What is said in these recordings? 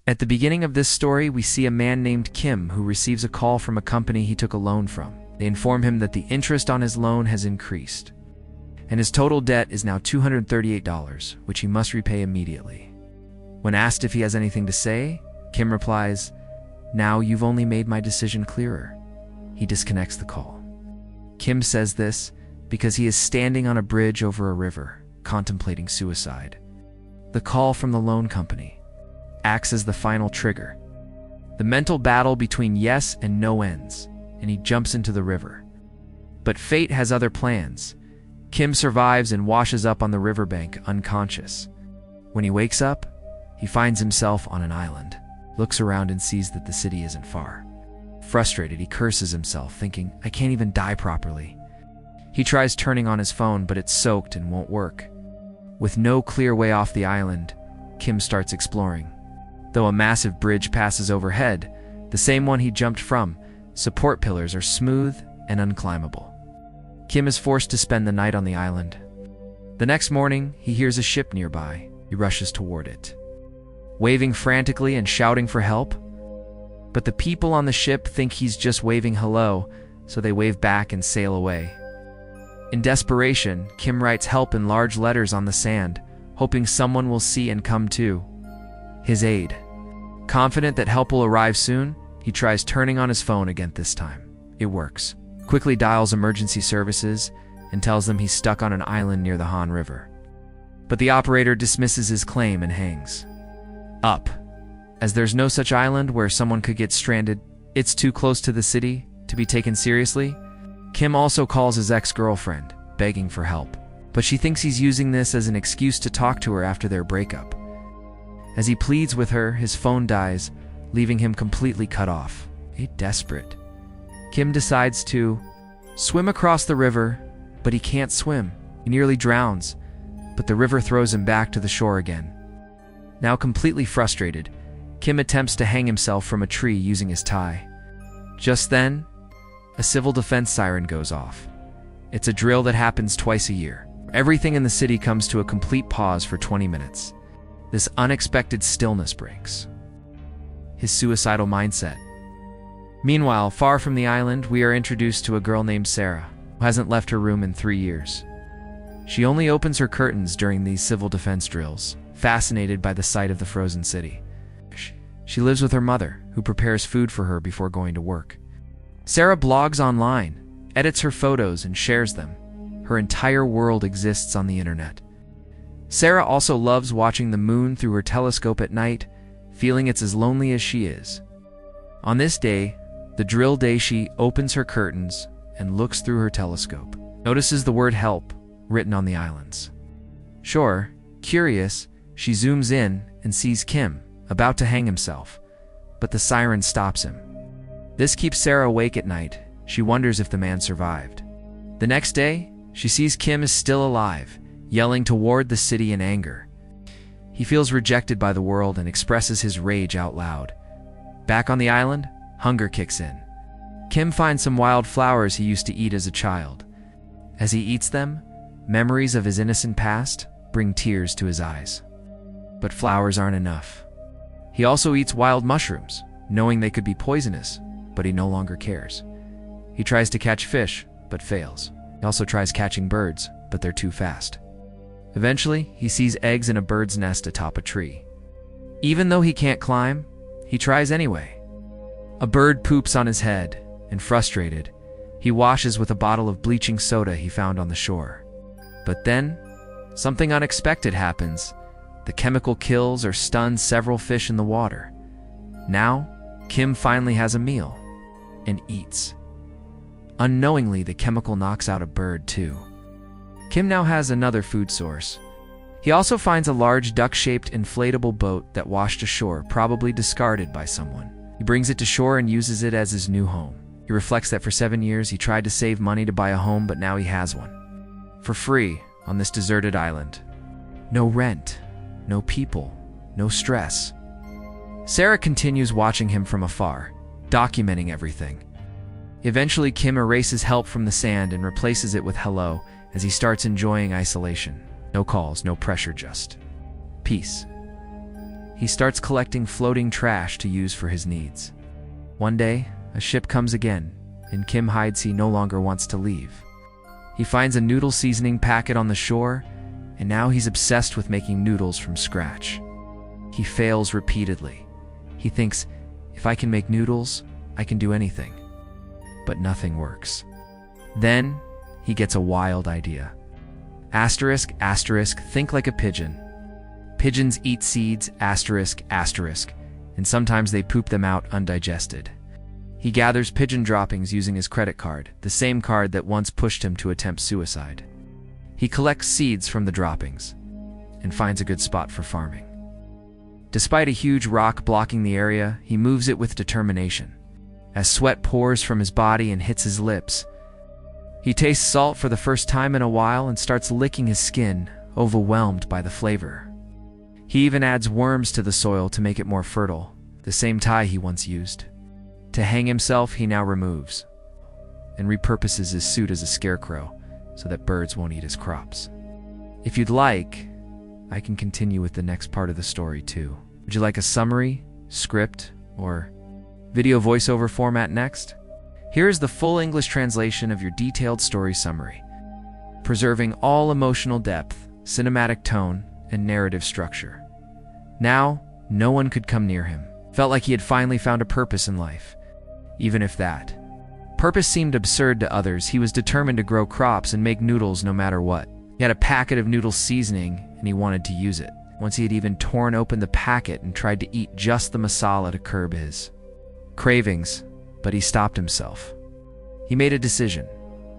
At the beginning of this story, we see a man named Kim who receives a call from a company he took a loan from. They inform him that the interest on his loan has increased, and his total debt is now $238, which he must repay immediately. When asked if he has anything to say, Kim replies, "Now you've only made my decision clearer." He disconnects the call. Kim says this because he is standing on a bridge over a river, contemplating suicide. The call from the loan company acts as the final trigger. The mental battle between yes and no ends, and he jumps into the river. But fate has other plans. Kim survives and washes up on the riverbank unconscious. When he wakes up, he finds himself on an island, looks around and sees that the city isn't far. Frustrated, he curses himself, thinking, "I can't even die properly." He tries turning on his phone, but it's soaked and won't work. With no clear way off the island, Kim starts exploring. Though a massive bridge passes overhead, the same one he jumped from, support pillars are smooth and unclimbable. Kim is forced to spend the night on the island. The next morning, he hears a ship nearby. He rushes toward it, waving frantically and shouting for help. But the people on the ship think he's just waving hello, so they wave back and sail away. In desperation, Kim writes help in large letters on the sand, hoping someone will see and come to his aid. Confident that help will arrive soon, he tries turning on his phone again this time. It works. Quickly dials emergency services and tells them he's stuck on an island near the Han River. But the operator dismisses his claim and hangs up, as there's no such island where someone could get stranded. It's too close to the city to be taken seriously. Kim also calls his ex-girlfriend, begging for help, but she thinks he's using this as an excuse to talk to her after their breakup. As he pleads with her, his phone dies, leaving him completely cut off. Desperate, Kim decides to swim across the river, but he can't swim. He nearly drowns, but the river throws him back to the shore again. Now completely frustrated, Kim attempts to hang himself from a tree using his tie. Just then, a civil defense siren goes off. It's a drill that happens twice a year. Everything in the city comes to a complete pause for 20 minutes. This unexpected stillness breaks his suicidal mindset. Meanwhile, far from the island, we are introduced to a girl named Sarah, who hasn't left her room in 3 years. She only opens her curtains during these civil defense drills, fascinated by the sight of the frozen city. She lives with her mother, who prepares food for her before going to work. Sarah blogs online, edits her photos, and shares them. Her entire world exists on the internet. Sarah also loves watching the moon through her telescope at night, feeling it's as lonely as she is. On this day, the drill day, she opens her curtains and looks through her telescope, notices the word help written on the islands. Sure, curious, she zooms in and sees Kim, about to hang himself, but the siren stops him. This keeps Sarah awake at night. She wonders if the man survived. The next day, she sees Kim is still alive, yelling toward the city in anger. He feels rejected by the world and expresses his rage out loud. Back on the island, hunger kicks in. Kim finds some wild flowers he used to eat as a child. As he eats them, memories of his innocent past bring tears to his eyes. But flowers aren't enough. He also eats wild mushrooms, knowing they could be poisonous, but he no longer cares. He tries to catch fish, but fails. He also tries catching birds, but they're too fast. Eventually, he sees eggs in a bird's nest atop a tree. Even though he can't climb, he tries anyway. A bird poops on his head, and frustrated, he washes with a bottle of bleaching soda he found on the shore. But then, something unexpected happens. The chemical kills or stuns several fish in the water. Now, Kim finally has a meal and eats. Unknowingly, the chemical knocks out a bird too. Kim now has another food source. He also finds a large duck-shaped inflatable boat that washed ashore, probably discarded by someone. He brings it to shore and uses it as his new home. He reflects that for 7 years he tried to save money to buy a home, but now he has one. For free, on this deserted island. No rent, no people, no stress. Sarah continues watching him from afar, documenting everything. Eventually, Kim erases help from the sand and replaces it with hello as he starts enjoying isolation. No calls, no pressure, just peace. he starts collecting floating trash to use for his needs. One day, a ship comes again, and Kim hides he no longer wants to leave. He finds a noodle seasoning packet on the shore, and now he's obsessed with making noodles from scratch. He fails repeatedly. He thinks, if I can make noodles, I can do anything. But nothing works. Then, he gets a wild idea. Asterisk, asterisk, think like a pigeon. Pigeons eat seeds, asterisk, asterisk, and sometimes they poop them out undigested. He gathers pigeon droppings using his credit card, the same card that once pushed him to attempt suicide. He collects seeds from the droppings and finds a good spot for farming. Despite a huge rock blocking the area, he moves it with determination. As sweat pours from his body and hits his lips, he tastes salt for the first time in a while and starts licking his skin, overwhelmed by the flavor. He even adds worms to the soil to make it more fertile, the same tie he once used. To hang himself, he now removes and repurposes his suit as a scarecrow so that birds won't eat his crops. If you'd like, I can continue with the next part of the story too. Would you like a summary, script, or video voiceover format next? Here is the full English translation of your detailed story summary, preserving all emotional depth, cinematic tone, and narrative structure. Now, no one could come near him. Felt like he had finally found a purpose in life. Even if that purpose seemed absurd to others, he was determined to grow crops and make noodles no matter what. He had a packet of noodle seasoning, and he wanted to use it. Once he had even torn open the packet and tried to eat just the masala to curb his cravings, but he stopped himself. He made a decision.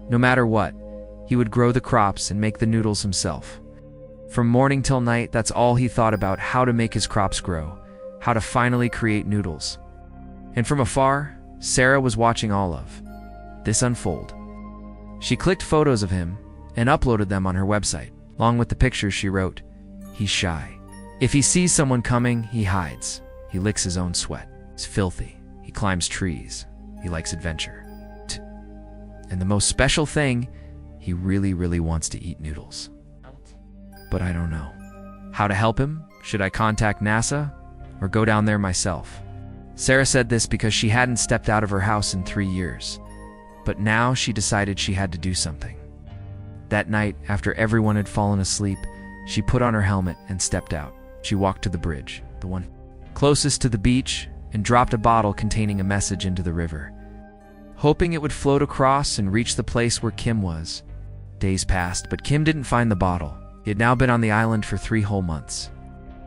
No matter what, he would grow the crops and make the noodles himself. From morning till night, that's all he thought about: how to make his crops grow, how to finally create noodles. And from afar, Sarah was watching all of this unfold. She clicked photos of him and uploaded them on her website. Along with the pictures, she wrote, "He's shy. If he sees someone coming, he hides. He licks his own sweat. He's filthy. He climbs trees. He likes adventure. And the most special thing, he really, really wants to eat noodles. But I don't know how to help him. Should I contact NASA or go down there myself?" Sarah said this because she hadn't stepped out of her house in 3 years, but now she decided she had to do something. That night, after everyone had fallen asleep, she put on her helmet and stepped out. She walked to the bridge, the one closest to the beach, and dropped a bottle containing a message into the river, hoping it would float across and reach the place where Kim was. Days passed, but Kim didn't find the bottle. He had now been on the island for 3 whole months.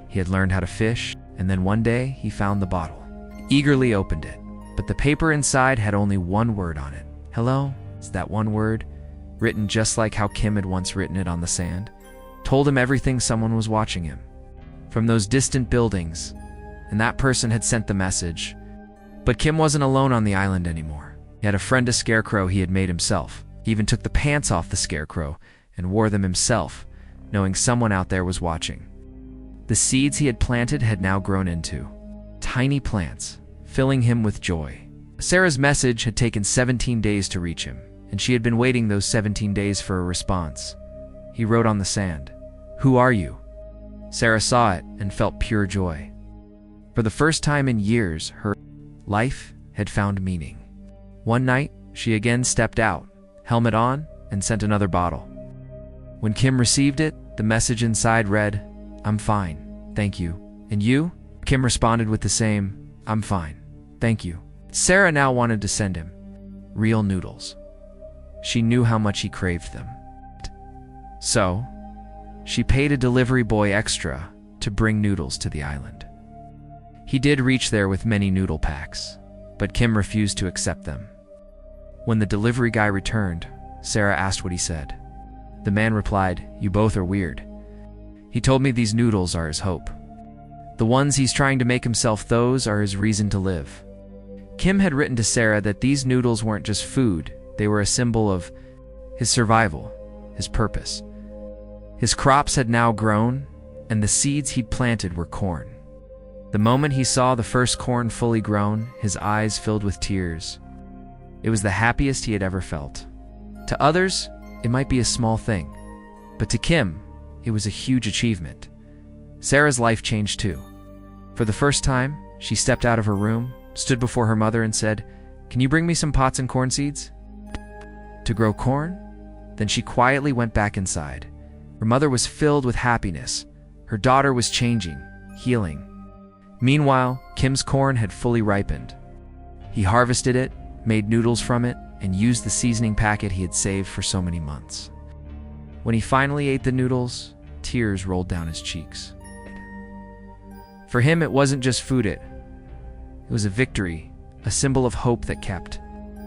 He had learned how to fish, and then one day he found the bottle. He eagerly opened it, but the paper inside had only one word on it. "Hello." It's that one word, written just like how Kim had once written it on the sand, told him everything. Someone was watching him from those distant buildings, and that person had sent the message. But Kim wasn't alone on the island anymore. He had a friend, a scarecrow he had made himself. He even took the pants off the scarecrow and wore them himself, knowing someone out there was watching. The seeds he had planted had now grown into tiny plants, filling him with joy. Sarah's message had taken 17 days to reach him, and she had been waiting those 17 days for a response. He wrote on the sand, "Who are you?" Sarah saw it and felt pure joy. For the first time in years, her life had found meaning. One night, she again stepped out, helmet on, and sent another bottle. When Kim received it, the message inside read, "I'm fine, thank you. And you?" Kim responded with the same, "I'm fine, thank you." Sarah now wanted to send him real noodles. She knew how much he craved them. So, she paid a delivery boy extra to bring noodles to the island. He did reach there with many noodle packs, but Kim refused to accept them. When the delivery guy returned, Sarah asked what he said. The man replied, "You both are weird. He told me these noodles are his hope. The ones he's trying to make himself, those are his reason to live." Kim had written to Sarah that these noodles weren't just food, they were a symbol of his survival, his purpose. His crops had now grown, and the seeds he'd planted were corn. The moment he saw the first corn fully grown, his eyes filled with tears. It was the happiest he had ever felt. To others, it might be a small thing, but to Kim, it was a huge achievement. Sarah's life changed too. For the first time, she stepped out of her room, stood before her mother and said, "Can you bring me some pots and corn seeds?" To grow corn? Then she quietly went back inside. Her mother was filled with happiness. Her daughter was changing, healing. Meanwhile, Kim's corn had fully ripened. He harvested it, made noodles from it, and used the seasoning packet he had saved for so many months. When he finally ate the noodles, tears rolled down his cheeks. For him, it wasn't just food, it was a victory, a symbol of hope that kept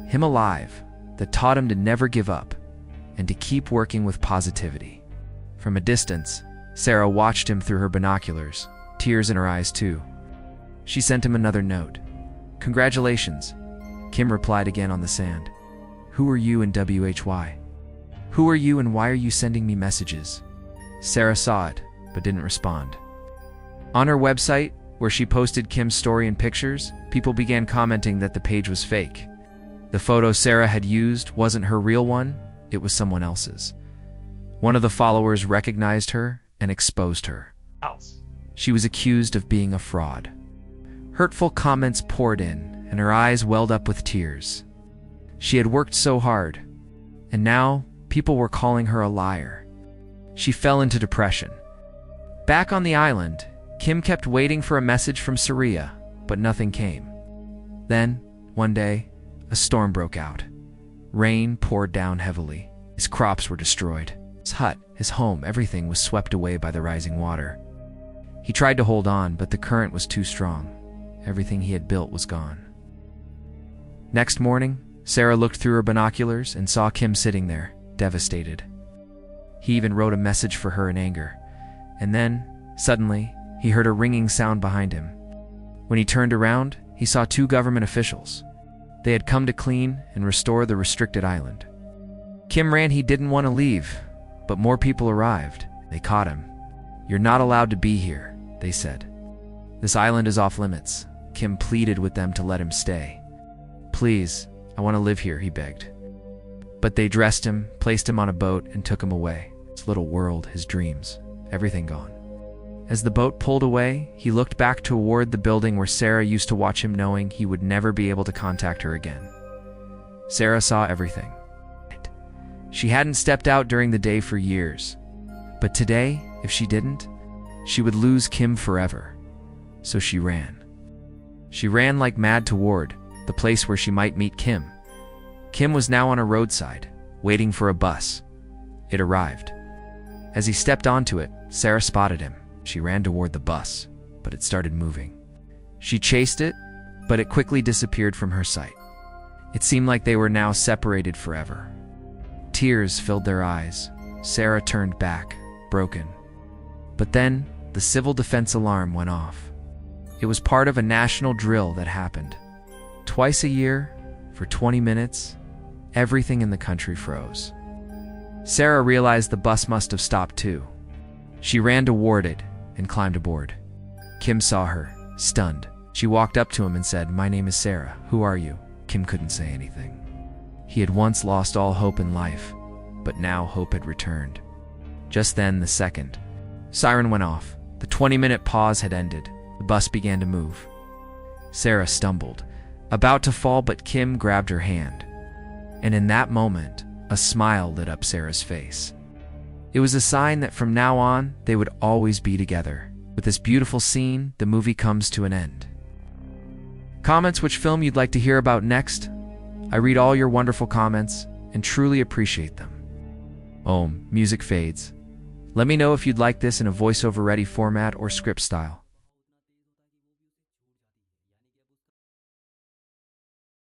him alive, that taught him to never give up and to keep working with positivity. From a distance, Sarah watched him through her binoculars, tears in her eyes too. She sent him another note. "Congratulations," Kim replied again on the sand. "Who are you and WHY? Who are you and why are you sending me messages?" Sarah saw it, but didn't respond. On her website, where she posted Kim's story and pictures, people began commenting that the page was fake. The photo Sarah had used wasn't her real one, it was someone else's. One of the followers recognized her and exposed her. She was accused of being a fraud. Hurtful comments poured in, and her eyes welled up with tears. She had worked so hard, and now people were calling her a liar. She fell into depression. Back on the island, Kim kept waiting for a message from Saria, but nothing came. Then, one day, a storm broke out. Rain poured down heavily. His crops were destroyed. His hut, his home, everything was swept away by the rising water. He tried to hold on, but the current was too strong. Everything he had built was gone. Next morning, Sarah looked through her binoculars and saw Kim sitting there, devastated. He even wrote a message for her in anger. And then, suddenly, he heard a ringing sound behind him. When he turned around, he saw two government officials. They had come to clean and restore the restricted island. Kim ran. He didn't want to leave, but more people arrived. They caught him. "You're not allowed to be here," they said. "This island is off limits." Kim pleaded with them to let him stay. "Please, I want to live here," he begged. But they dressed him, placed him on a boat, and took him away. His little world, his dreams, everything gone. As the boat pulled away, he looked back toward the building where Sarah used to watch him, knowing he would never be able to contact her again. Sarah saw everything. She hadn't stepped out during the day for years. But today, if she didn't, she would lose Kim forever. So she ran. She ran like mad toward the place where she might meet Kim. Kim was now on a roadside, waiting for a bus. It arrived. As he stepped onto it, Sarah spotted him. She ran toward the bus, but it started moving. She chased it, but it quickly disappeared from her sight. It seemed like they were now separated forever. Tears filled their eyes. Sarah turned back, broken. But then, the civil defense alarm went off. It was part of a national drill that happened. Twice a year, for 20 minutes, everything in the country froze. Sarah realized the bus must have stopped too. She ran toward it and climbed aboard. Kim saw her, stunned. She walked up to him and said, "My name is Sarah. Who are you?" Kim couldn't say anything. He had once lost all hope in life, but now hope had returned. Just then, the second siren went off. The 20-minute pause had ended. The bus began to move. Sarah stumbled, about to fall, but Kim grabbed her hand. And in that moment, a smile lit up Sarah's face. It was a sign that from now on, they would always be together. With this beautiful scene, the movie comes to an end. Comments which film you'd like to hear about next? I read all your wonderful comments and truly appreciate them. Music fades. Let me know if you'd like this in a voiceover-ready format or script style.